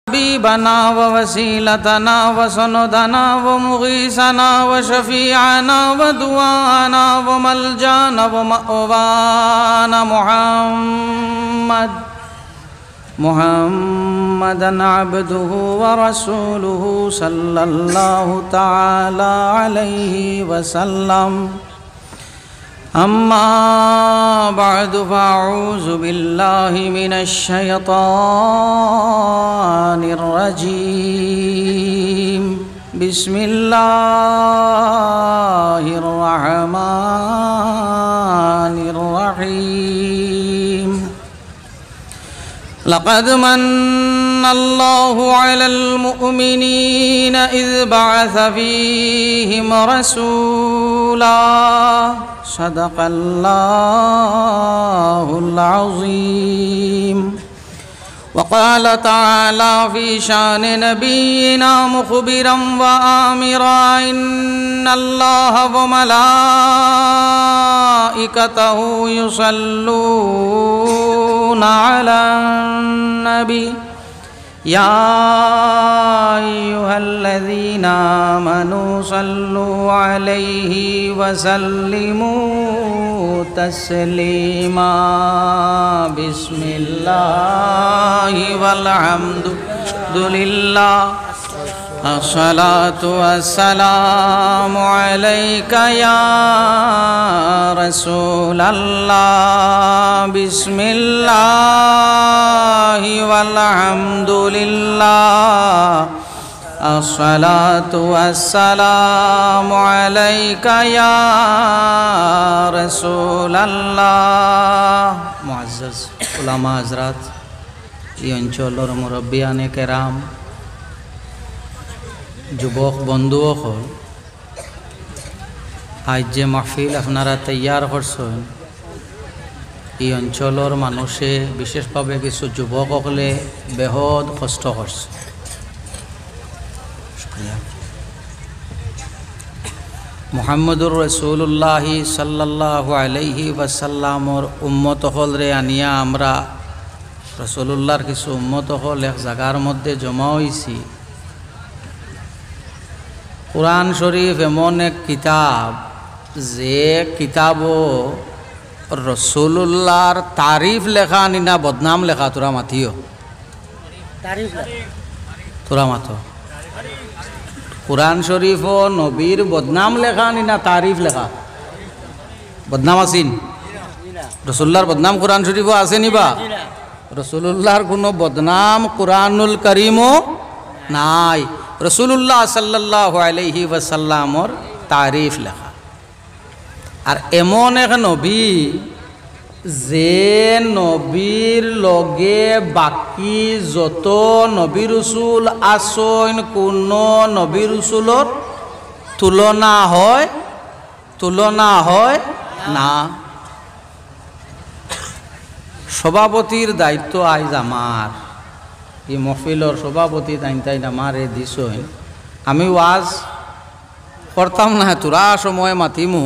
حبيبنا ووسيلتنا وسندنا ومغيثنا وشفيعنا ودعانا وملجانا ومأوانا محمدا عبده ورسوله صلى الله تعالى عليه وسلم أما بعد فأعوذ بالله من الشيطان الرجيم بسم الله الرحمن الرحيم لقد من الله على المؤمنين إذ بعث فيهم رسولا صدق الله العظيم وقال تعالى في شان نبينا مخبرا وآمرا إن الله وملائكته يصلون على النبي يا أيها الذين آمنوا صلوا عليه وسلموا تسليما بسم الله والحمد لله الصلاة والسلام عليك يا رسول الله بسم الله والحمد لله الصلاة والسلام عليك يا رسول الله معزز علماء حضرات এই অঞ্চলের মুরব্বিয়ানে কেরাম যুবক বন্ধুসকল আজ যে মাহফিল আপনারা তৈয়ার করছেন এই অঞ্চলের মানুষে বিশেষভাবে কিছু যুবকসকলে বেহদ কষ্ট করছে মুহাম্মদুর রাসূলুল্লাহ সাল্লাল্লাহু আলাইহি ওয়াসাল্লামর উম্মত হলরে আনিয়া আমরা রাসূলুল্লাহর কিছু উম্মত হল এক জায়গার মধ্যে জমা হইছি কুরআন শরীফ এমন এক কিতাব যে কিতাবও রাসূলুল্লাহর তারিফ লেখা নিনা বদনাম লেখা তোরা মাথিও তারিফ তোরা মাথো কুরআন শরীফ ও নবীর বদনাম লেখা নিনা তারিফ লেখা বদনাম আসিন রাসূলুল্লাহর বদনাম কুরআন শরীফও আছে নিবা রাসূলুল্লাহর কোনো বদনাম কুরআনুল কারীমও নাই রাসূলুল্লাহ সাল্লাল্লাহু আলাইহি ওয়াসাল্লামর তারিফ লেখা আর এমন এক নবী যে নবীর লগে বাকি যত নবী রসুল আসন কোন নবী রসুলর তুলনা হয় না সভাপতির দায়িত্ব আইজ আমার এই মহফিলর সভাপতি তাইন আমারে দিছইন আমি ওয়াজ করতাম না তোরা সময় মাতিমু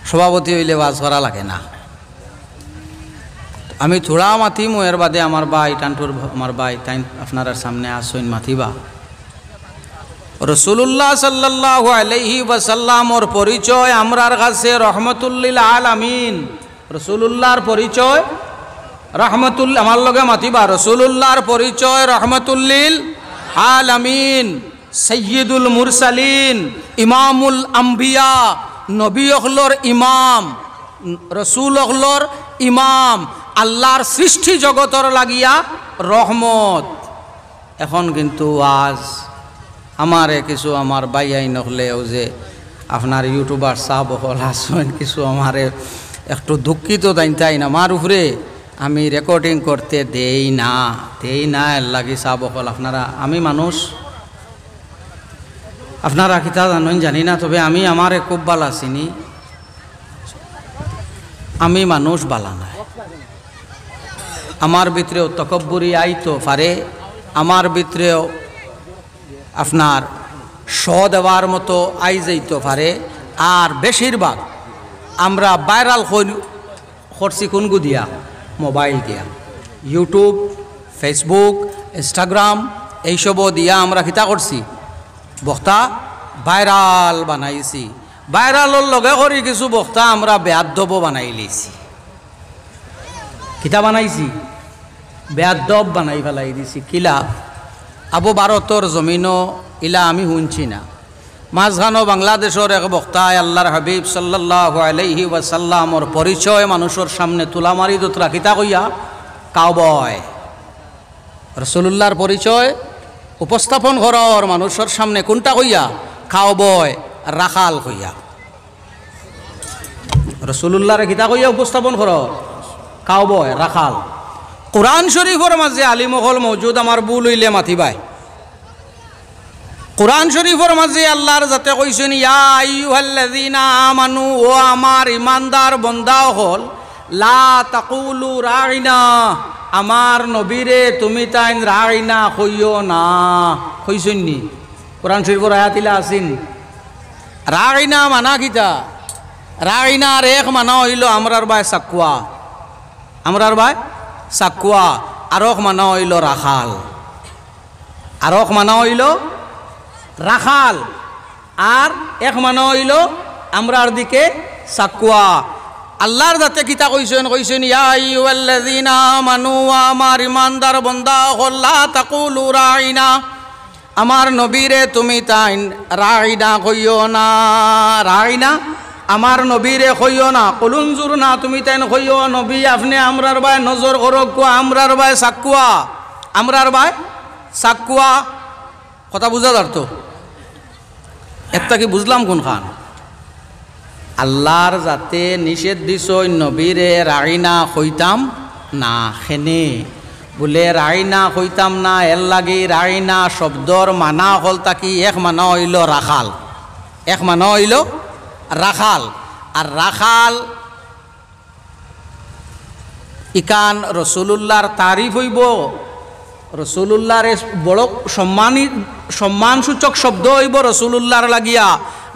সভাপতি হইলে ওয়াজ করা লাগে না আমি থোড়া মাতিমু এর বাদে আমার ভাই টানটুর আমার ভাই তাই আপনার সামনে আসইন মাতিবা রাসূলুল্লাহ সাল্লাল্লাহু আলাইহি ওয়াসাল্লামর পরিচয় আমরার কাছে রহমতুল্লিল আলামিন রাসূলুল্লাহর পরিচয় রহমতুল্লাহ আমার লগে মাতিবা রাসূলুল্লাহর পরিচয় রহমতুল্লিল আলামিন সাইয়্যিদুল মুরসালিন ইমামুল আম্বিয়া নবী অখলর ইমাম রসুল অখলর ইমাম আল্লাহর সৃষ্টি জগতর লাগিয়া রহমত এখন কিন্তু আজ আমারে কিছু আমার বাইয়াই নকলেও যে আপনার ইউটিউবার সাহেব হল আসেন কিছু আমারে একটু দুঃখিত তাইন আমার উপরে আমি রেকর্ডিং করতে দেই না এর লাগি সাহেব হল আপনারা আমি মানুষ আপনারা কিতা জানেন জানি না তবে আমি আমারে খুব বালা চিনি আমি মানুষ বালা নাই আমার ভিতরেও তকব্বুরি আইতো পারে আমার ভিতরেও আপনার শ দেওয়ার মতো আই যাইতে পারে আর বেশিরভাগ আমরা ভাইরাল করছি কোনগু দিয়া মোবাইল দিয়া ইউটিউব ফেসবুক, ইনস্টাগ্রাম এইসবও দিয়া আমরা কিতা করছি, বক্তা ভাইরাল বানাইছি। ভাইরালর লগে করি কিছু বক্তা আমরা বেয়াদ্দব বানাই লিছি। কিতা বানাইছি? বেয়াদ্দব বানাই ফেলাই দিছি। কিলা আবু ভারতর জমিনও ইলা আমি শুনছি না। মাঝখানো বাংলাদেশের এক বক্তায় আল্লাহর হাবিব সাল্লাল্লাহু আলাইহি ওয়াসাল্লামর পরিচয় মানুষের সামনে তুলা মারি দোতরা কিতা কইয়া কাউবয়। রাসূলুল্লাহর পরিচয় উপস্থাপন করার মানুষের সামনে কোনটা কইয়া? কাউবয়, রাখাল কইয়া। রাসূলুল্লাহরে কিতা কইয়া উপস্থাপন কর? কাউবয়, রাখাল। কোরআন শরীফের মাঝে আলিমহল মৌজুদ, আমার ভুল হইলে মাতিবাই। কোরআন শরীফের মাঝে আল্লাহর যাতে কইছেন ইয়া আইয়ুহাল্লাযীনা আমানু, ও আমার ইমানদার বান্দা হল, লা তাকুলু রাইনা, আমার নবীরে তুমি তাই রাইনা কইও না। কইছেন নি? কোরআন শরীফের আয়াতিলা আসিন। রাইনা মানা কিতা? রাইনার এক মানা হইল আমরার ভাই সাকুয়া, আমরার ভাই সাকুয়া। আরক মানা হইল রাখাল, আরক মানা হইল রাখাল, আর এক মানা হইল আমরার দিকে সাকুয়া। আল্লাহর যাতে কিতা কইছেন? কইছেন ইয়া আইয়ুহাল্লাযীনা আমানু, আমার ইমানদার বান্দা হল, লা তাকুলু রাইনা, আমার নবীরে তুমি তাই রাইনা কইও না। রাইনা আমার নবীরে কইও না। কলুনজুর না, তুমি তাই কইও নবী আপনি আমরার ভাই নজর করক, আমরার ভাই সাকুয়া, আমরার ভাই সাকুয়া। কথা বুঝা যার তো? একটা কি বুঝলাম কোন খান? আল্লাহর যাতে নিষেধ দিছ নবীরে রাইনা কইতাম না। খেনে বলে রাইনা কইতাম না, এর লাগি রাইনা শব্দর মানা হল তাকি এক মানা হইল রাখাল, এক মানা হইল রাখাল। আর রাখাল ইকান রসুলুল্লাহর তারিফ হইব, রসুলুল্লাহরে বড় সম্মানসূচক শব্দ হইব রসুলুল্লাহর লাগিয়া,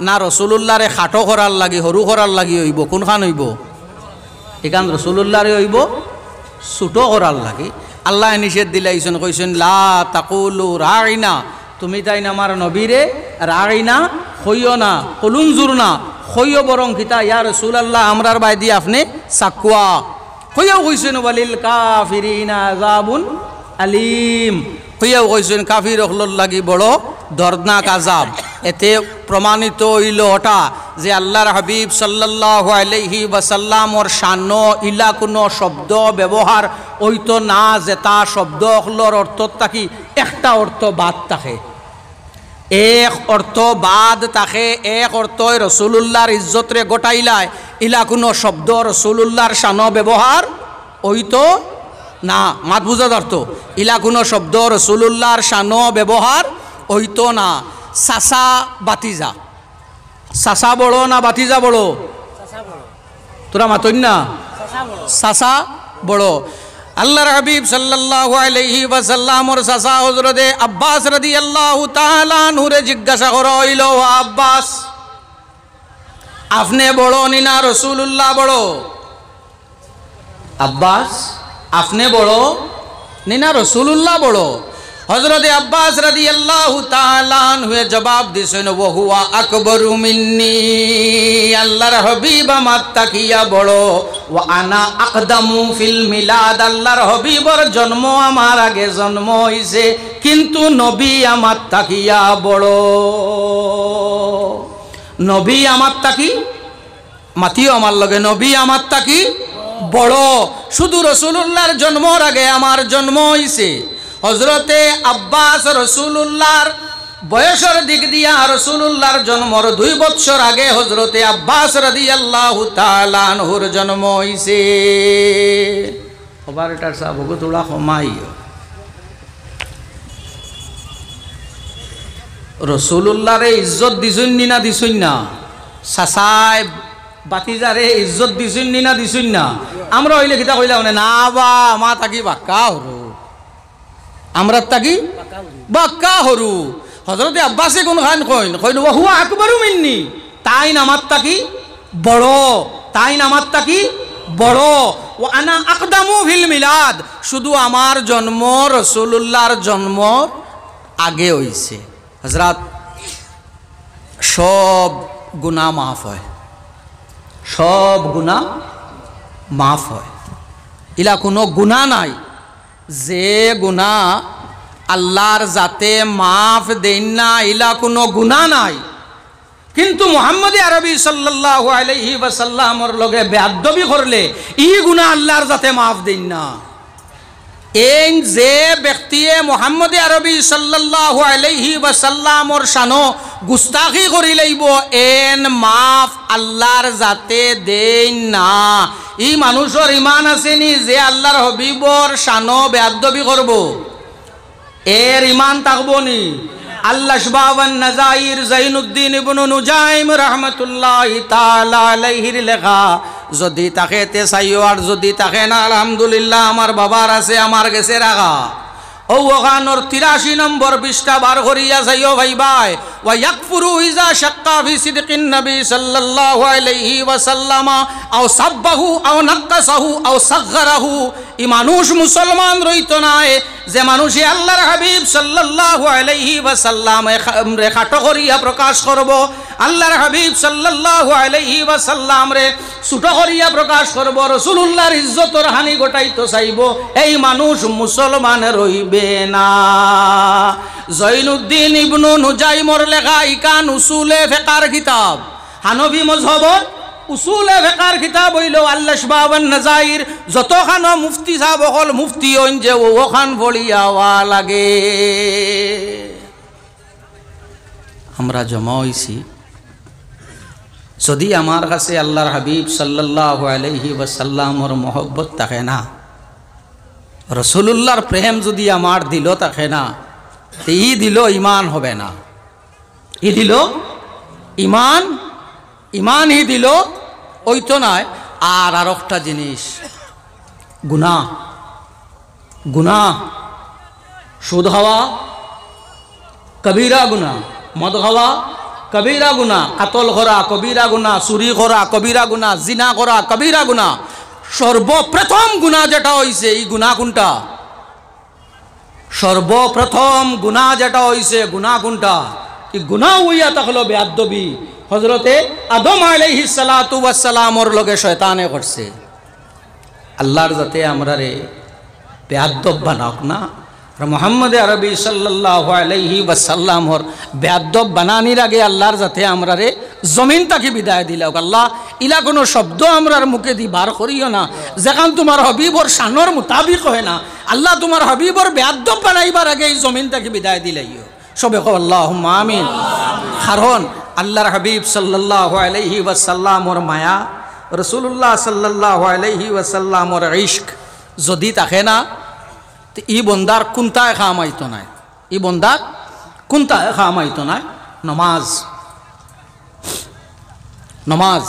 না রসুলুল্লাহরে খাটো করার লাগি, সরু করার লাগি হইব? কোনখান হইব? ইকান রসুলুল্লাহরে হইব ছোটো করার লাগি। আল্লাহ নিষেধ দিলাইছেন, কইছেন লা তাকুলু রাইনা, তুমি তাই আমার নবীরে রাইনা হইও না, কলুনজুর না, হইও বরং কিতা ইয়া রাসূলুল্লাহ আমরার বাই দিয়ে আপনি সাকুয়া হইয়াও কইছেন ওয়ালিল কাফিরিনা আযাবুন আলিম, হইয়াও কইছেন কাফির হলর লাগি বড় দর্দনাক আযাব। এতে প্রমাণিত হইল ওটা যে আল্লাহর হাবিব সাল্লাল্লাহু আলাইহি ওয়াসাল্লামর শান ইলা কোনো শব্দ ব্যবহার হইতো না, যেটা শব্দ হলর অর্থ থাকি একটা অর্থ বাদ থাকে, এক অর্থ বাদ থাকে, এক অর্থ রসুলুল্লাহর ইজ্জতরে গোটাইলায়, ইলা কোনো শব্দ রসুলুল্লাহর শান ব্যবহার হইতো না। মাত বুঝা যারতো? ইলা কোনো শব্দ রসুলুল্লাহর শান ব্যবহার হইতো না। সাসা বাতিজা, সাসা বড় না বাতিজা বড়? তোরা মাতই না? সাসা বড়। আল্লাহর হাবিব সাল্লাল্লাহু আলাইহি ওয়াসাল্লামর চাচা হযরতে আব্বাস রাদিয়াল্লাহু তাআলা আনহুরে জিজ্ঞাসা করা হইল, ও আব্বাস আপনি বড় নিনা রাসূলুল্লাহ বড়? আব্বাস আপনি বড় নিনা রাসূলুল্লাহ বড়? হযরতে আব্বাস রাদিয়াল্লাহু তাআলা আনহু জবাব দিছেন, ওয়া হুয়া আকবারু মিন্নি, আল্লাহর হাবিব আমার তাকিয়া বড়, ওয়া আনা আকদামু ফিল মিলাদ, আল্লাহর হাবিবর জন্ম আমার আগে জন্ম হইছে, কিন্তু নবী আমার তাকিয়া বড়। নবী আমার তাকি মাতিও আমার লগে, নবী আমার তাকি বড়। শুধু রাসূলুল্লাহর জন্মর আগে আমার জন্ম হইছে। হযরতে আব্বাস রাসূলুল্লাহর বয়সের দিক দিয়া রাসূলুল্লাহর জন্মর 2 বছর আগে হযরতে আব্বাস রাদিয়াল্লাহু তাআলা আনহুর জন্ম হইছে। অপারেটর সাহেব ওগো তোড়া কমাইও। রাসূলুল্লাহরে ইজ্জত দিছুন না দিছুন না? সাসায় বাতিজারে ইজ্জত দিছুন না দিছুন না? আমরা হইলে কিতা কইলা না বা মা তাকি বাক্কা হরু, আমরা তাকি বাক্কা হরু। হযরতে আব্বাসে কোন খান কইন কইন ওয়া হুয়া আকবারু মিন্নি, তাই নামাত তাকি বড়, তাই নামাত তাকি বড়। ওয়া আনা আকদামু ফিল মিলাদ, শুধু আমার জন্ম রাসূলুল্লাহর জন্ম আগে হইছে। হযরত সব গুনাহ মাফ হয়, সব গুনাহ মাফ হয়। ইলা কোনো গুনাহ নাই যে গুনাহ আল্লাহর জাতে মাফ দেন না, ইলা কোনো গুনাহ নাই। কিন্তু মুহাম্মদ আরবি সাল্লাল্লাহু আলাইহি ওয়াসাল্লামর লগে বেয়াদবি করলে ই গুনাহ আল্লাহর জাতে মাফ দেন না। এই যে ব্যক্তিয়ে মুহাম্মদ আরবি সাল্লাল্লাহু আলাইহি ওয়াসাল্লামর শানো গুস্তাখি করি লইব, এন মাফ আল্লাহর জাতে দেন না। ই মানুষের ইমান আসেনি যে আল্লাহর হবিবর শানো বেয়াদবি করব, এর ইমান থাকবো নি? আল্লাহ বাবান নাজাইর জাইনুদ্দিন ইবনে নুজাইম রাহমাতুল্লাহি তাআলা আলাইহির লেখা, যদি তাকে তে চাইও আর যদি তাকে না আলহামদুলিল্লাহ আমার বাবার আছে, আমার গেছে রাখা। ও ওখানোর 83 নম্বর পৃষ্ঠা বার করিয়া যাইও ভাই ভাই। ওয়া ইয়াকফুরু ইজা শাক্কা ফি সিদকিন নবী সাল্লাল্লাহু আলাইহি ওয়াসাল্লাম আও সাব্বাহু আও নাক্কাসাহু আও সাগরাহু। ই মানুষ মুসলমান রইতো না যে মানুষে আল্লাহর হাবিব সাল্লাল্লাহু আলাইহি ওয়াসাল্লাম রে খাটো করিয়া প্রকাশ করব, আল্লাহর হাবিব সাল্লাল্লাহু আলাইহি ওয়াসাল্লাম রে ছোট করিয়া প্রকাশ করব, রাসূলুল্লাহর ইজ্জতর হানি ঘটাইতো চাইব, এই মানুষ মুসলমান রইবে না। জৈনুদ্দিন ইবনে নুজাইমর লেখা ইকান উসুলে ফিকহর কিতাব, হানফি মযহবর উসুলে ফিকহর কিতাব হইল আল্লাহ বাবান নাজাইর। যতখানো মুফতি সাহেব হল মুফতি হইন যে ওখান পড়িয়াওয়া লাগে। আমরা জমা হইছি, যদি আমার কাছে আল্লাহর হাবিব সাল্লাল্লাহু আলাইহি ওয়াসাল্লামর মহব্বত থাকে না, রাসূলুল্লাহর প্রেম যদি আমার দিল থাকে না, তো ই দিল ইমান হবে না। ই দিল ইমান, ইমান ই দিল ওই তো নয়। আর একটা জিনিস, গুনাহ, গুনাহ, সুদ খাওয়া কবিরা গুনাহ, মদ খাওয়া কবিরা গুনাহ, কাতল করা কবিরা গুনাহ, চুরি করা কবিরা গুনাহ, জিনা করা কবিরা গুনাহ। সর্বপ্রথম গুনাহ যেটা হইছে, এই গুনাহ কোনটা? সর্বপ্রথম গুনাহ যেটা হইছে, গুনাহ কোনটা? এই গুনাহ হইয়া থাকলো বেয়াদবি। হযরতে আদম আলাইহিস সালাতু ওয়াস সালামর লগে শয়তানে করছে। আল্লাহর যাতে আমরা রে বেয়াদব বানাক না, আর মুহাম্মদ আরবি সাল্লাল্লাহু আলাইহি ওয়াসাল্লামর বেয়াদব বানানির আগে আল্লাহর যাতে আমরা রে জমিন তাকে বিদায় দিলাও। আল্লাহ ইলা কোনো শব্দ আমরার মুখে দি বার করিও না যেখান তোমার হবিবর শানর মুতাবিক হয় না। আল্লাহ তোমার হবিবর বেয়াদব বানাইবার আগে এই জমিন তাকে বিদায় দিলাইও। সবে কও আল্লাহুম্মা আমিন। কারণ আল্লাহর হাবিব সাল্লাল্লাহু আলাইহি ওয়াসাল্লামর মায়া, রাসূলুল্লাহ সাল্লাল্লাহু আলাইহি ওয়াসাল্লামর ইশক যদি থাকে না, তো ই বন্দার কোনটায় খামাইতো নাই, ই বন্দার কোনটায় খামাইতো নাই? নমাজ। নমাজ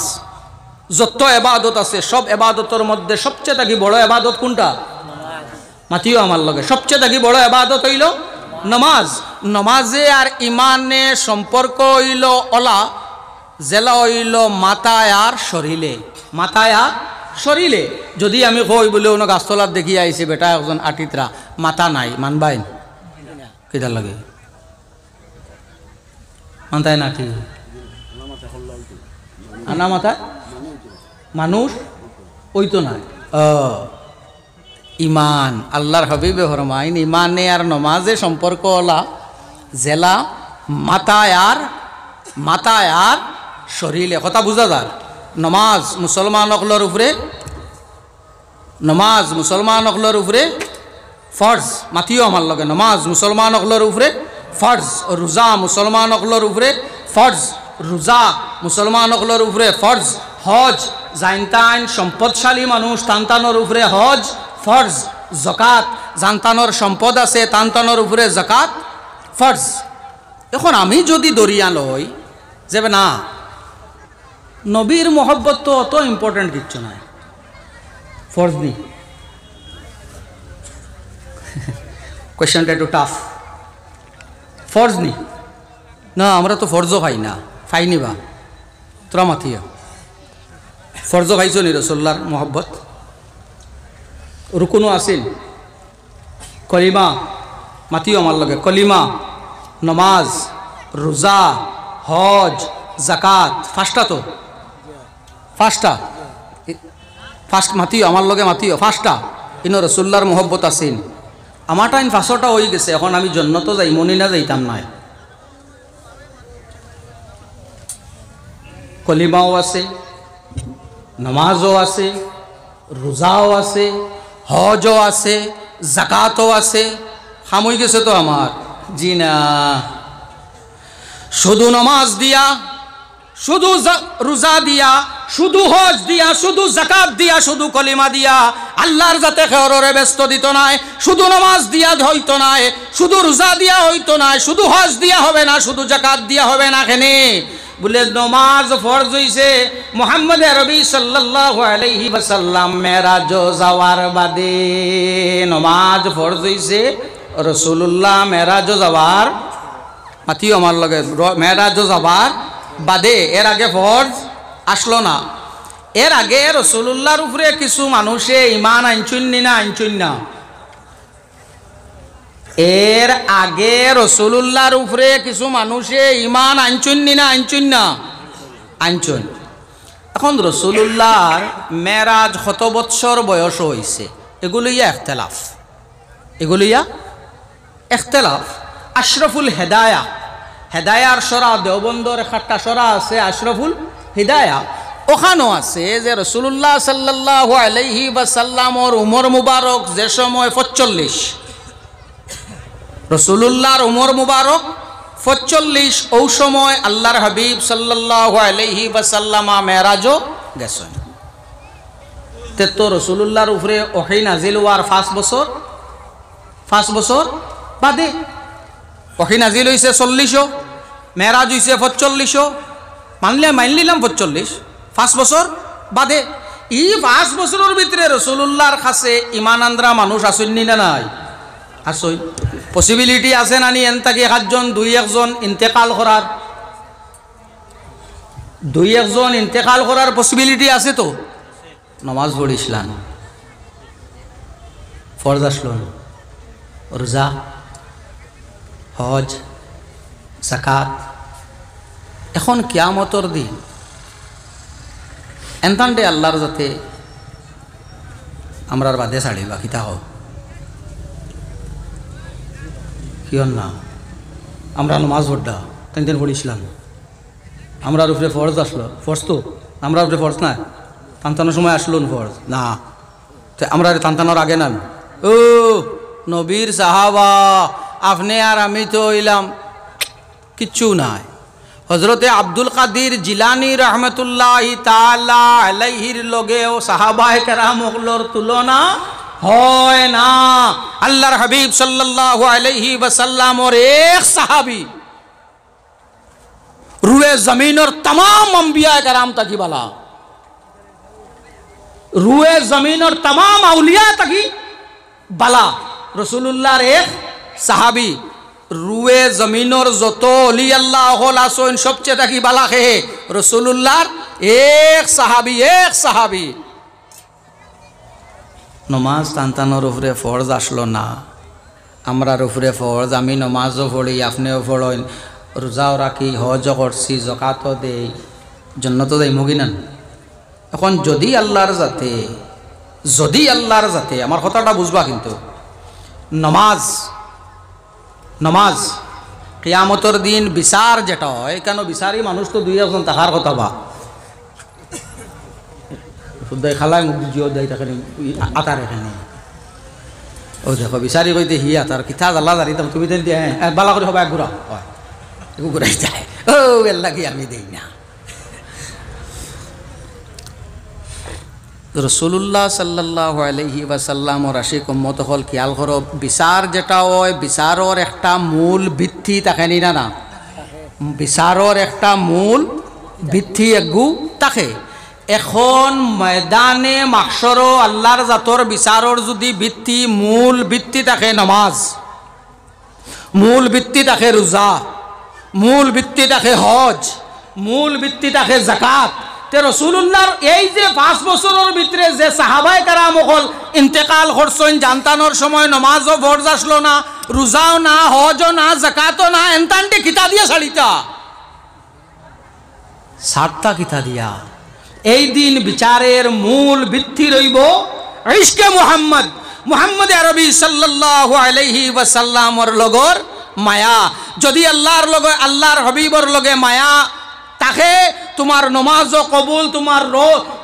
যত এবাদত আছে সব এবাদতের মধ্যে সবচেয়ে থাকি বড় এবাদত কোনটা? মাতিও আমার লগে, সবচেয়ে থাকি বড় এবাদত হইল নমাজ। নমাজে আর ইমানে সম্পর্ক হইল ওলা জেলা হইল মাথায় আর শরীরে, মাথায় আর শরীরে। যদি আমি কই বলে অন্য গাছতলার দেখি আইছি বেটা একজন আটিতরা মাথা নাই, মানবাই কিদার লাগে? মানতায় না ঠিক আনা মাথা মানুষ ওই তো নাই। ইমান আল্লাহর হাবিবে ফরমাইন ইমানে আর নমাজে সম্পর্ক ওলা জেলা মাথায় আর শরীরে। কথা বুঝা যার? নমাজ মুসলমান অকলর উপরে, নমাজ মুসলমান অকলর উপরে ফরজ। মাতিও আমার লগে, নমাজ মুসলমান অকলর উপরে ফরজ। রোজা মুসলমান অকলর উপরে ফরজ, রোজা মুসলমান অকলর উপরে ফরজ। হজ জানতান সম্পদশালী মানুষ তান্তানোর উপরে হজ ফরজ। জাকাত জানতানোর সম্পদ আছে তান্তানোর উপরে জাকাত ফরজ। এখন আমি যদি দরিয়া লই যে না নবীর মোহব্বত তো অত ইম্পর্টেন্ট কিচ্ছু নয়, ফরজ নি। কোয়েশ্চনটা একটু টাফ। ফরজ নি না, আমরা তো ফরজও খাই না, ফাইনি বা তোরা মাথিয়া ফরজও খাইছো নি রসুল্লাহর মোহব্বত? রুকুনও আছিল কলিমা মাতিও আমার লগে কলিমা নমাজ রোজা হজ জাকাত ফার্স্টটা তো ফার্স্টটা ফার্স্ট মাতিও আমার লগে মাতিও ফার্স্টটা ইনো রসুল্লার মোহব্বত আছিল আমার টাইম ফার্স্টটা হয়ে গেছে এখন আমি জন্নত যাই মনি না যাইতাম নাই কলিমাও আছে নমাজও আছে রোজাও আছে হজও আছে জাকাতও আছে খামই গেছে তো আমার জি না শুধু নমাজ দিয়া শুধু রোজা দিয়া শুধু হজ দিয়া শুধু জাকাত দিয়া শুধু কলিমা দিয়া আল্লাহর যাতে খেয়রে ব্যস্ত দিত নাই শুধু নমাজ দিয়া হইতো নাই শুধু রোজা দিয়া হইতো নাই শুধু হজ দিয়া হবে না শুধু জাকাত দিয়া হবে না কেনে বলে নমাজ ফরজ হইছে মুহাম্মদ আরবি সাল্লাল্লাহু আলাইহি ওয়াসাল্লাম মেরাজ যাওয়ার বাদে নমাজ ফরজ হইছে রাসূলুল্লাহ মেরাজ যাওয়ার মাতিও আমার লগে মেরাজ যাওয়ার বাদে এর আগে ফরজ আসলো না এর আগে রাসূলুল্লাহর উপরে কিছু মানুষে ঈমান আনছুন না আনছুন না এর আগে রাসূলুল্লাহর উপরে কিছু মানুষে ঈমান আনছুন না আনছুন না আনছুন এখন রাসূলুল্লাহর মেরাজ কত বছর বয়স হইছে এগুলিয়া ইখতিলাফ আশরাফুল হেদায়া হেদায়ার সরা দেওবন্দর একটা সরা আছে আশরাফুল হিদায়া ওখানেও আছে যে রাসূলুল্লাহ সাল্লাল্লাহু আলাইহি ওয়াসাল্লামর উমর মুবারক যে সময় 45 রাসূলুল্লাহর উমর মুবারক 45 ওই সময় আল্লাহর হাবিব সাল্লাল্লাহু আলাইহি ওয়াসাল্লামা মেরাজও গেছেন তে তো রাসূলুল্লাহর উপরে ওহী নাজিল হওয়ার 5 বছর বাদে ওহী নাজিল হইছে 40 মেরাজ হইছে 45 মানলিলাম 45 5 বছর বাদে এই 5 বছরের ভিতরে রাসূলুল্লাহর কাছে ঈমান আনরা মানুষ আসেননি না নাই আসই পসিবিলিটি আছে নানি এনতাকি একজন দুই একজন ইন্তেকাল করার পসিবিলিটি আছে তো নামাজ পড়িসলাম ফরজ আসলো রোজা হজ জাকাত এখন কিয়ামতর দিন এনতান্ডে আল্লাহর যাতে আমরার বাদে ছাড়ি বাকি তাও কিয়ন না আমরা নমাজ পড়া তেন পড়িছিলাম আমরার উপরে ফরজ আসলো ফরজ তো আমরার উপরে ফরজ না টানটানোর সময় আসলো ফরজ না আমরা টানটানোর আগে না ও নবীর সাহাবা আপনি আর আমি তো হইলাম কিচ্ছু নাই হজরতে আব্দুল কাদির জিলানি রহমতুল্লাহি তাআলা আলাইহির লগে ও সাহাবায়ে কেরামগুলোর তুলনা হয় না আল্লাহর হাবিব সাল্লাল্লাহু আলাইহি ওয়াসাল্লামর এক সাহাবী রুয়ে জমিনের तमाम अंबिया কেরাম তাকি বালা রুয়ে জমিনের तमाम আউলিয়া তাকি বালা রাসূলুল্লাহর এক সাহাবী রুয়ে জমিনের যত অলি আল্লাহ হল আসেন সবচেয়ে তাকি বালা হে রাসূলুল্লাহর এক সাহাবী নমাজ টানটানোর উপরে ফরজ আসলো না আমরার উপরে ফরজ আমি নমাজও পড়ি আপনিও পড়েন রোজাও রাখি হজও করছি জাকাতও দেই জান্নাতও যাই মগিনান এখন যদি আল্লাহর যাতে আমার কথাটা বুঝবা কিন্তু নমাজ কিয়ামতের দিন বিচার যেটা হয় কেন বিচারি মানুষ তো দুই একজন থাকার কথা বা খালায় মুখ জিও দেয় তাকে আতার এখানে ও দেখো বিচারি কইতে হি আতার কিতা জ্বালা জারি তুমি দেন দিয়ে হ্যাঁ বালা করে সবাই ঘুরা হয় একটু ঘুরাই যায় ও এল্লা কি আমি দেই না রাসূলুল্লাহ সাল্লাল্লাহু আলাইহি ওয়াসাল্লামর আশিক উম্মত হল খেয়াল করো বিচার যেটা হয় বিচারের একটা মূল ভিত্তি থাকে না বিচারের একটা মূল ভিত্তি একগু থাকে এখন ময়দানে মাহশর আল্লাহর জাতর বিচারের যদি ভিত্তি মূল ভিত্তি থাকে নামাজ মূল ভিত্তি থাকে রোজা মূল ভিত্তি থাকে হজ মূল ভিত্তি থাকে জাকাত তে রসুল্লাহর এই যে 5 বছরের ভিতরে যে সাহাবায়ে কেরাম হল ইন্তেকাল করছেন, জানতানোর সময় নমাজও ফরজ আসলো না, রোজাও না, হজও না, যাকাতও না, এনতান্টে কিতা দিয়া ছাড়িতা সারতা কিতা দিয়া। এই দিন বিচারের মূল ভিত্তি রইব ইশকে মুহাম্মদ, মুহাম্মদ আরবি সাল্লাল্লাহু আলাইহি ওয়াসাল্লামর লগর মায়া। যদি আল্লাহর লগে আল্লাহর হাবিবর লগে মায়া তাকে তোমার নমাজও কবুল,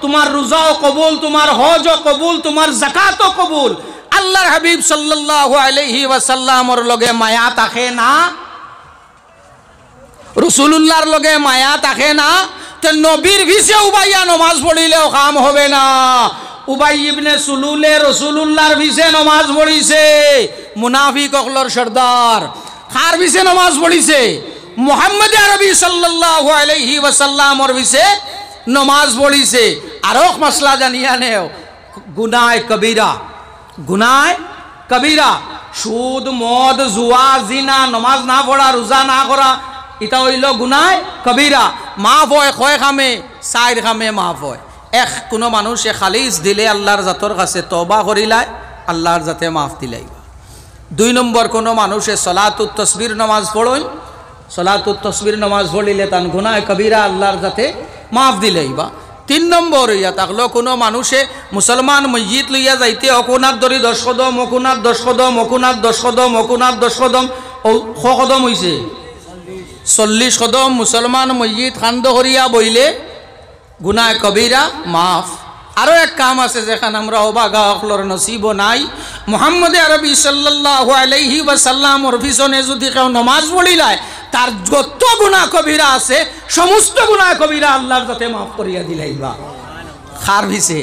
তোমার রোজাও কবুল, তোমার হজও কবুল, তোমার যাকাতও কবুল। আল্লাহর হাবিব সাল্লাল্লাহু আলাইহি ওয়াসাল্লামর লগে মায়া তাকে না, রাসূলুল্লাহর লগে মায়া তাকে না, তো নবীর ভিসে উবাইয়া নমাজ পড়িলেও কাম হবে না। উবাই ইবনে সুলুলে রাসূলুল্লাহর ভিসে নমাজ পড়িছে, মুনাফিক অকলর সর্দার। কার ভিসে নমাজ পড়িছে? মুহাম্মদ আরবি সাল্লাল্লাহু আলাইহি ওয়াসাল্লামর ভিসে নমাজ পড়িছে। আরো মাসলা জানিয়া নেও, গুনায় কবিরা, গুনায় কবিরা, সুদ, মদ, জুয়া, জিনা, নমাজ না পড়া, রোজা না করা, এটা হইল গুনায় কবিরা। মাফ হয় কয় খামে, 4 খামে মাফ হয়। এক কোনো মানুষে খালিস দিলে আল্লাহর জাতর কাছে তওবা করিলায়, আল্লাহর জাতে মাফ দিলাইবা। 2 নম্বর কোনো মানুষে সলাতুত তসবির নামাজ পড়ই, সলাতুত তসবির নামাজ পড়িলে তান গুনায় কবিরা আল্লাহর জাতে মাফ দিলাইবা। 3 নম্বর ইয়া থাকলো কোনো মানুষে মুসলমান মসজিদ লইয়া যাইতে অকুনার দরি 10 কদম, অকুনার 10 কদম, অকুনার 10 কদম, অকুনার 10 কদম, ক কদম হইছে 40 কদম মুসলমান মসজিদ খান্দ করিয়া বইলে গুনাহ কবিরা মাফ। আরো এক কাম আছে যেখানে আমরা অবাগা অকলর নসিব নাই, মুহাম্মদ আরবি সাল্লাল্লাহু আলাইহি ওয়াসাল্লামর পিছনে যদি কেউ নমাজ পড়িলায় তার যত গুনাহ কবিরা আছে সমস্ত গুনাহ কবিরা আল্লাহর কাছে মাফ করিয়া দিলাইবা। খার ভিসে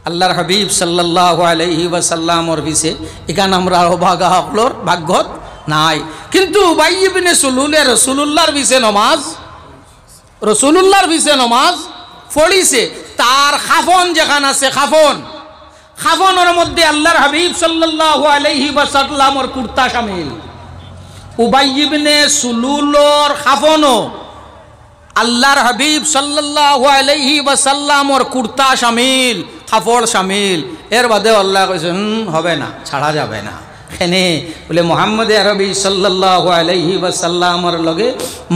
আল্লাহর হাবিব সাল্লাল্লাহু আলাইহি ওয়াসাল্লামর ভিসে এখানে আমরা অবাগা অকলর ভাগ্যত নাই। কিন্তু উবাই ইবনে সুলুলে রাসূলুল্লাহর ভিসে নমাজ, রাসূলুল্লাহর ভিসে নমাজ পড়িছে। তার খাফন যেখানে আছে, খাফন, খাফনের মধ্যে আল্লাহর হাবিব সাল্লাল্লাহু আলাইহি ওয়াসাল্লামর কুর্তা শামিল। উবাই ইবনে সুলুলর খাফনও আল্লাহর হাবিব সাল্লাল্লাহু আলাইহি ওয়াসাল্লামর কুর্তা শামিল, কাপড় শামিল। এর বাদে আল্লাহ কইছেন হবে না, ছাড়া যাবে না। এনে বলে মুহাম্মদ আরবি সাল্লাল্লাহু আলাইহি ওয়াসাল্লামর লগে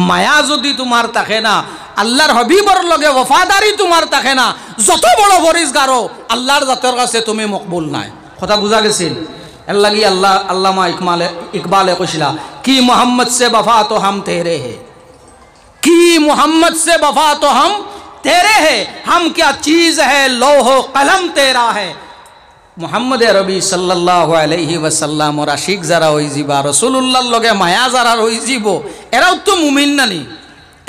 মায়া যদি তোমার থাকে না, আল্লাহর হাবিবর লগে ওফাদারি তোমার থাকে না, যত বড় ফরিজগারও আল্লাহর জাতের কাছে তুমি মকবুল নাই। কথা বুঝা গেছিল? এর লাগি আল্লামা ইকবালে কইছিলা কি মোহাম্মদ সে वफा तो हम तेरे है, की मोहम्मद से वफा तो हम तेरे है, हम क्या चीज है लौह कलम तेरा है। মুহাম্মদ আরবি সাল্লাল্লাহু আলাইহি ওয়াসাল্লাম ওর আশিক যারা হই যাবা, রাসূলুল্লাহর লগে মায়া যারা হই যাব, এরাও তো মুমিন নানি,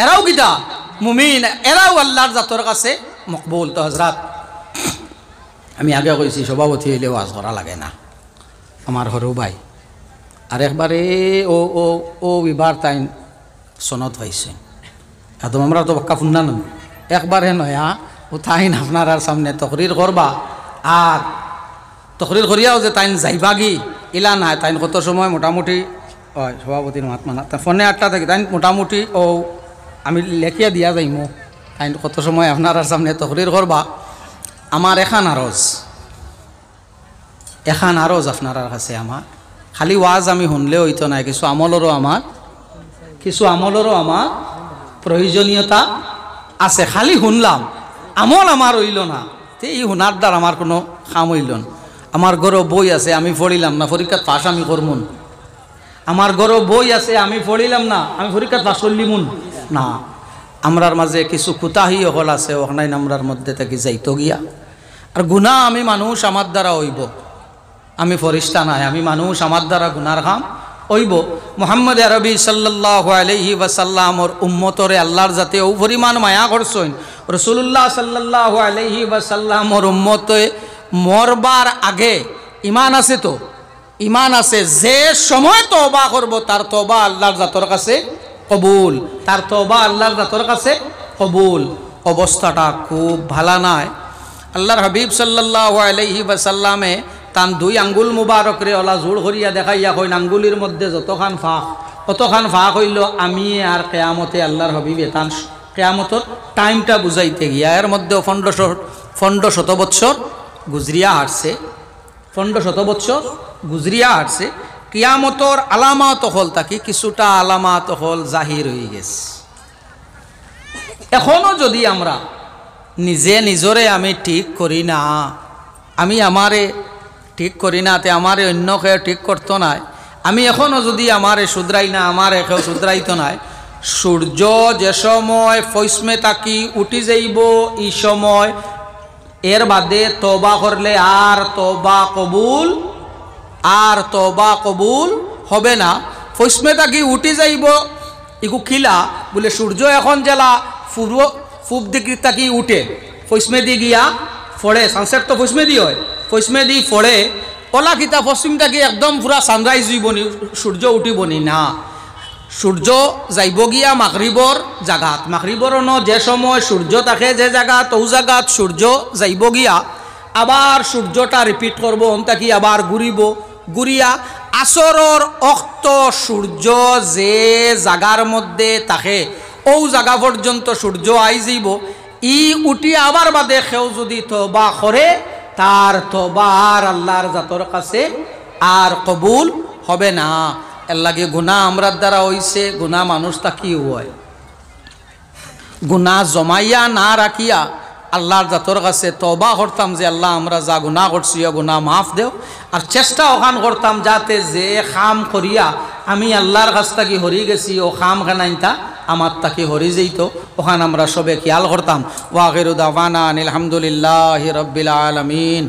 এরাও কিটা মুমিন, এরাও আল্লাহর জাতর কাছে মকবুল। তো হযরত আমি আগে কইছি সভাপতি হইলে ওয়াজ করা লাগে না, আমার হরু ভাই আর একবারে ও ও ও বিবার তাইন সনদ পাইছে, একদম আমরা তো বাক্কা ফুন্না না, একবারে নয়া ও তাইন আপনার সামনে তকরির করবা, আর তকরির করিয়াও যে তাইন যাইবাগি ইলা নাই। তাইন কত সময় মোটামুটি হয় সভাপতির মাত মানা ফোনে 8টা থেকে তাইন মোটামুটি ও আমি লেখিয়া দিয়া যাইমো, তাইন কত সময় আপনার সামনে তকরির করবা। আমার এখান আরজ আপনার কাছে আমার খালি ওয়াজ আমি শুনলেও হইতো নাই, কিছু আমলেরও আমার প্রয়োজনীয়তা আছে। খালি শুনলাম, আমল আমার হইল না, তে এই শুনার দ্বার আমার কোনো কাম হইল না। আমার ঘরও বই আছে, আমি পড়িলাম না, পরীক্ষাত পাস আমি করমুন। আমার ঘরও বই আছে, আমি পড়িলাম না, আমি পরীক্ষাত পাস করলিমুন না। আমরার মাঝে কিছু কুতাহি হল আছে, ওখানে আমরার মধ্যে থেকে যাইতো গিয়া। আর গুনাহ আমি মানুষ, আমার দ্বারা হইব, আমি ফরিস্তা নাই, আমি মানুষ, আমার দ্বারা গুনার কাম হইব। মুহাম্মদ আরবি সাল্লাল্লাহু আলাইহি ওয়াসাল্লামর উম্মতরে আল্লাহর জাতে ও পরিমাণ মায়া করছেন। রাসূলুল্লাহ সাল্লাল্লাহু আলাইহি ওয়াসাল্লামর উম্মতে মরবার আগে ইমান আছে, তো ইমান আছে যে সময় তওবা করব তার তওবা আল্লাহর জাতর কাছে কবুল, তার তওবা আল্লাহর জাতর কাছে কবুল। অবস্থাটা খুব ভালো নাই। আল্লাহর হাবিব সাল্লাল্লাহু আলাইহি ওয়াসাল্লামে তান 2 আঙ্গুল মুবারকরে ওলা জোড় করিয়া দেখাইয়া কইন আঙ্গুলির মধ্যে যতখান ফাঁক অতখান ফাঁক হইল আমি আর কিয়ামতে আল্লাহর হাবিবে তান কিয়ামতর টাইমটা বুঝাইতে গিয়া এর মধ্যে 1500 বছর গুজরিয়া হাঁটছে, 1500 বছর গুজরিয়া হাঁটছে। কিয়ামতর আলামাত হল তাকি কিছুটা আলামাত হল জাহির হয়ে গেছে। এখনো যদি আমরা নিজে নিজরে আমি ঠিক করি না, আমি আমারে ঠিক করি না, তে আমারে অন্য কেউ ঠিক করতো নাই, আমি এখনো যদি আমারে শুধরাই না, আমারে কেউ শুধরাইতো নাই, সূর্য যে সময় ফৈসমে তাকি উঠি যাইব এই সময় এর বাদে তওবা করলে আর তওবা কবুল হবে না। ফৈসমে তাকি উঠি যাইব ইগু খিলা বলে সূর্য এখন জেলা পূব দিক তাকি উঠে ফৈসমে দি গিয়া ফড়ে, সানসেট তো ফৈসমে দি হয়, ফৈসমে দি ফড়ে ওলা কিতা পশ্চিম তাকি একদম পুরা সানরাইজ হইবনি, সূর্য উঠিবনি না। সূর্য যাইব গিয়া মাগরিবর জাগাত, মাগরিবর যে সময় সূর্য থাকে যে জায়গা তো জায়গাত সূর্য যাইব গিয়া আবার সূর্যটা রিপিট করবো তাকি আবার ঘুরিয়া আসরর অক্ত সূর্য যে জাগার মধ্যে থাকে ও জায়গা পর্যন্ত সূর্য আই যাইব। ই উঠি আবার বাদে কেউ যদি তওবা করে তার তওবা আর আল্লাহর জাতর কাছে আর কবুল হবে না। এর লাগে গুনাহ আমরার দ্বারা হইছে, গুনাহ মানুষ তাকি হয়, গুনাহ জমাইয়া না রাখিয়া আল্লাহর জাতর কাছে তওবা করতাম যে আল্লাহ আমরা যা গুনাহ করছি গুনাহ মাফ দেও, আর চেষ্টা ওখান করতাম যাতে যে খাম করিয়া আমি আল্লাহর কাছ থেকে হরি গেছি ও খাম খানাইতা আমার তাকে হরি যেত, ওখান আমরা সবে খেয়াল করতাম। ওয়াখিরু দাওয়ানা আলহামদুলিল্লাহি রাব্বিল আলামিন।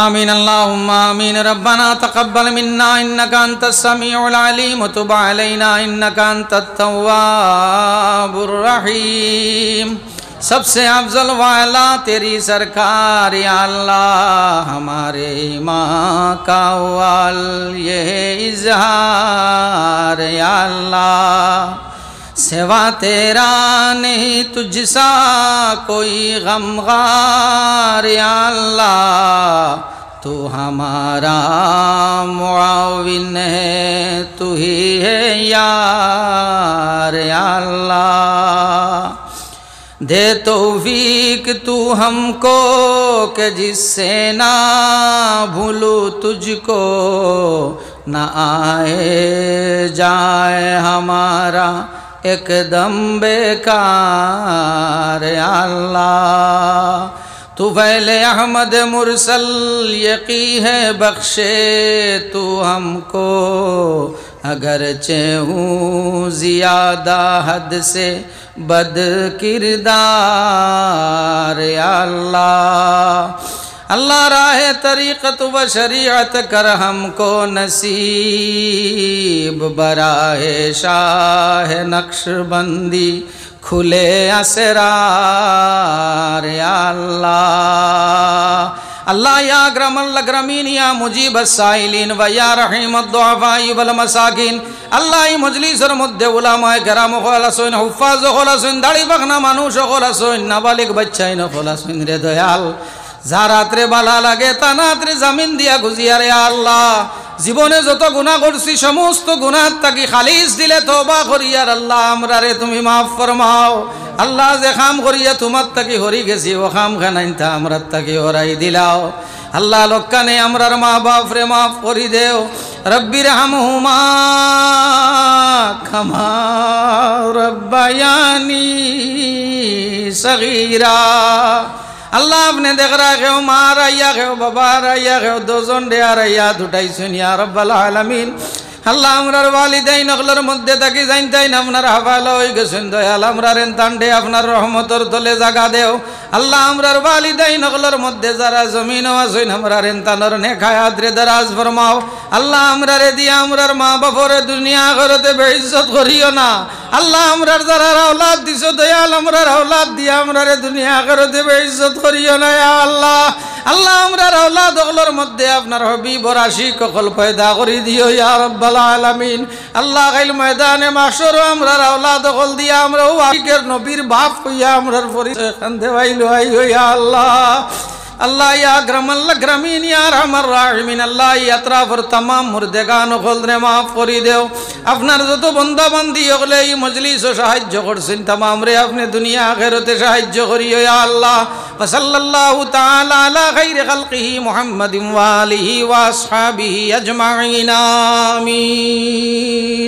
آمين اللهم آمين ربنا تقبل منا إنك أنت السميع العليم وتب علينا إنك أنت التواب الرحيم। सबसे अफजल वाला तेरी सरकार या अल्लाह, हमारे ईमान का वाल ये इजहार या अल्लाह, सिवा तेरा नहीं तुझसा कोई गमगार या अल्लाह, तू हमारा मुआविन है, तू ही है यार या अल्लाह। दे तौफीक तू हमको कि जिससे ना भूलूं तुझको, ना आए जाए हमारा एकदम बेकार या अल्लाह। तू फैले अहमद मुरसल यकी है बख्शे तू हमको, अगरचे हूँ ज़ियादा हद से बद किरदार या अल्लाह। अल्लाह राह तरीक़त व शरीअत कर हमको नसीब, बराहे शाह नक्शबंदी खुले असरार या अल्लाह। अल्लाह या अकरमल अकरमीन या मुजीब अस्साइलिन व या रहीमद दुआफाई वल मसाकिन। अल्लाह ई मजलिसर मध्य उलामाए केराम खलासोइन, हुफ्फाज खलासोइन, दाढ़ी बाखना मानुष खलासोइन, नाबालिग बच्चाइन खलासोइन रे दयाल। যারাত্রে বালা লাগে তানাত্রে জামিন দিয়া গুজিয়া রে আল্লাহ। জীবনে যত গুনাহ করছি সমস্ত গুনাহ তাকি খালিস দিলে তওবা করিয়ার আল্লাহ আমরা রে তুমি মাফ ফরমাও। আল্লাহ যে খাম করিয়া তোমার তাকি হরি গেছি ও খাম খানাইতা আমরা তাকি হরাই দিলাও। আল্লাহ লোকানে আমরার মা বাপ রে মাফ করি দেও। রব্বির হামহুমা কামা রব্বায়ানি সগীরা। अल्लाह आपने देख रहा है माँ रैया है बाबा रैया है दो जोंडे आ रैया दुटाई सुनिया रब्बल आलमीन। अल्लाह আমরার ওয়ালিদাইন অগলর মধ্যে থাকি জানতাইন আপনার হাওয়ালা হই গেছেন দয়াল আমরার তান্ডে আপনার রহমতের তলে জায়গা দেও। আল্লাহ আমরার ওয়ালিদাইন অগলর মধ্যে যারা জমিন আছেন আমরার তানর নেক হায়াত রে দরাজ ফরমাও। আল্লাহ আমরারে দিয়া আমরার মা বাপরে দুনিয়া আখিরাতে বেইজ্জত করিও না। আল্লাহ আমরার যারা আওলাদ দিছো দয়াল আমরার আওলাদ দিয়া আমরারে দুনিয়া আখিরাতে বেইজ্জত করিও না ইয়া আল্লাহ। আল্লাহ আমরার আওলাদ অগলর মধ্যে আপনার হাবিবর আশিক কল পয়দা করি দিও ইয়া রাব্বাল আলামিন। আল্লাহ গাইল ময়দানে মাশর আমরার আওলাদ অগল দিয়া আমরাও আশিকের নবীর বাপ হইয়া আমরার পরিচয় খান দেওয়াইলো ইয়া আল্লাহ। আল্লাহ ইয়া আকরামাল আকরামিন ইয়া আরহামার রাহিমিন আল্লাহ এই আতরাফর तमाम মুর্দেগান খলরে মাফ করে দেও আপনার যত বান্দা বান্দি হলে এই মজলিস সাহায্য করছেন तमाम রে আপনি দুনিয়া আখিরাতে সাহায্য করিও ইয়া আল্লাহ ওয়া সাল্লাল্লাহু তাআলা আলা খাইরি খালকিহি মুহাম্মাদিন ওয়া আলিহি ওয়া আসহাবিহি আজমাইন আমিন।